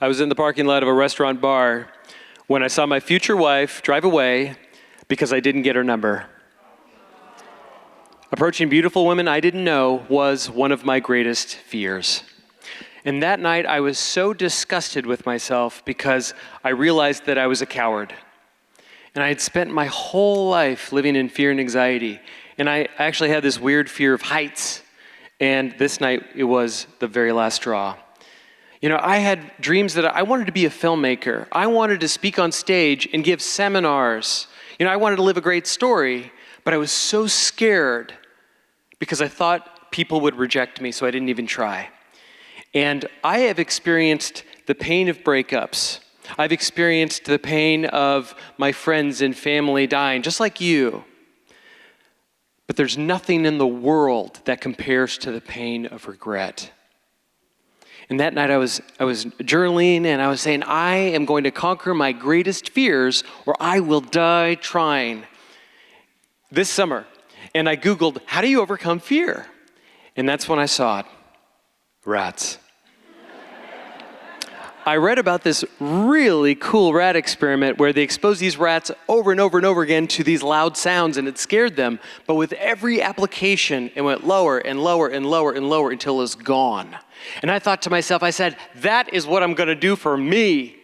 I was in the parking lot of a restaurant bar when I saw my future wife drive away because I didn't get her number. Approaching beautiful women I didn't know was one of my greatest fears. And that night I was so disgusted with myself because I realized that I was a coward. And I had spent my whole life living in fear and anxiety. And I actually had this weird fear of heights. And this night, it was the very last straw. You know, I had dreams that I wanted to be a filmmaker. I wanted to speak on stage and give seminars. You know, I wanted to live a great story, but I was so scared because I thought people would reject me, so I didn't even try. And I have experienced the pain of breakups. I've experienced the pain of my friends and family dying, just like you. But there's nothing in the world that compares to the pain of regret. And that night I was journaling and I was saying, I am going to conquer my greatest fears or I will die trying. This summer. And I Googled, how do you overcome fear? And that's when I saw it. Rats. I read about this really cool rat experiment where they exposed these rats over and over and over again to these loud sounds and it scared them. But with every application, it went lower and lower and lower and lower until it was gone. And I thought to myself, I said, that is what I'm going to do for me.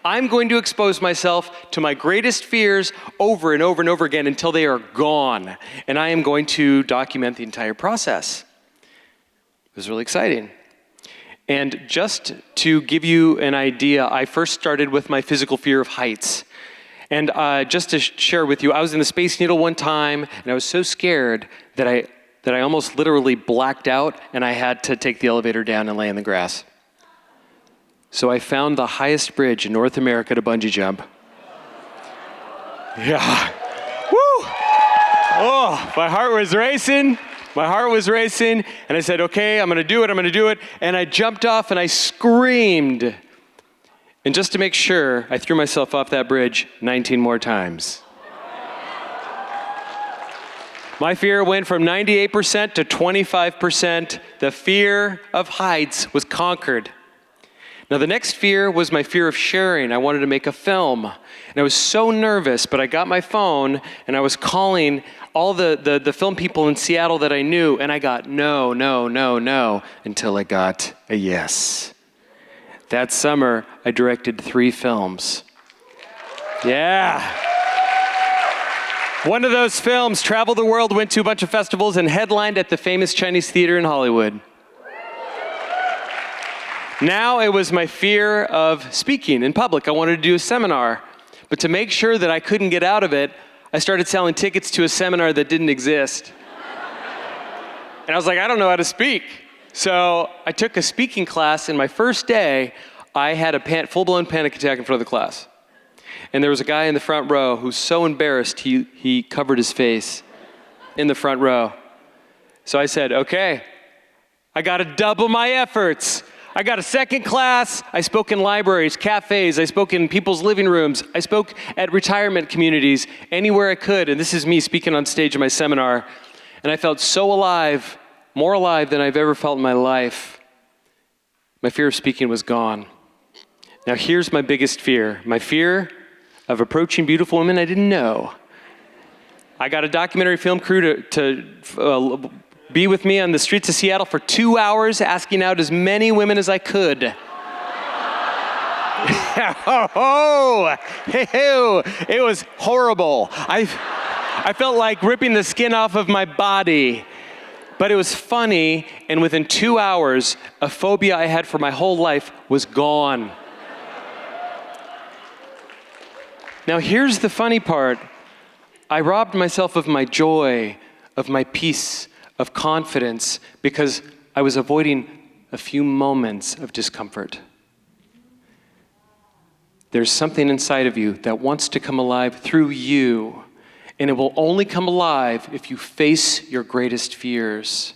I'm going to expose myself to my greatest fears over and over and over again until they are gone. And I am going to document the entire process. It was really exciting. And just to give you an idea, I first started with my physical fear of heights. And just to share with you, I was in the Space Needle one time, and I was so scared that I almost literally blacked out, and I had to take the elevator down and lay in the grass. So I found the highest bridge in North America to bungee jump. Yeah. Woo! Oh, my heart was racing. My heart was racing, and I said, okay, I'm gonna do it. And I jumped off and I screamed. And just to make sure, I threw myself off that bridge 19 more times. My fear went from 98% to 25%. The fear of heights was conquered. Now the next fear was my fear of sharing. I wanted to make a film. And I was so nervous, but I got my phone and I was calling all the film people in Seattle that I knew, and I got no, until I got a yes. That summer, I directed 3 films. Yeah. One of those films traveled the world, went to a bunch of festivals, and headlined at the famous Chinese theater in Hollywood. Now it was my fear of speaking in public. I wanted to do a seminar, but to make sure that I couldn't get out of it, I started selling tickets to a seminar that didn't exist. And I was like, I don't know how to speak. So I took a speaking class, and my first day, I had a full-blown panic attack in front of the class. And there was a guy in the front row who's so embarrassed, he covered his face in the front row. So I said, okay, I gotta double my efforts. I got a second class. I spoke in libraries, cafes. I spoke in people's living rooms. I spoke at retirement communities, anywhere I could. And this is me speaking on stage in my seminar. And I felt so alive, more alive than I've ever felt in my life. My fear of speaking was gone. Now here's my biggest fear. My fear of approaching beautiful women I didn't know. I got a documentary film crew to be with me on the streets of Seattle for 2 hours, asking out as many women as I could. It was horrible. I felt like ripping the skin off of my body. But it was funny, and within 2 hours, a phobia I had for my whole life was gone. Now here's the funny part. I robbed myself of my joy, of my peace, of confidence, because I was avoiding a few moments of discomfort. There's something inside of you that wants to come alive through you, and it will only come alive if you face your greatest fears.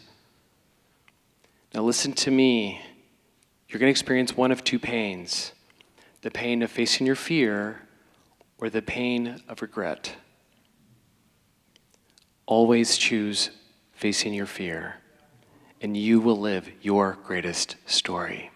Now listen to me. You're going to experience one of 2 pains: the pain of facing your fear or the pain of regret. Always choose facing your fear, and you will live your greatest story.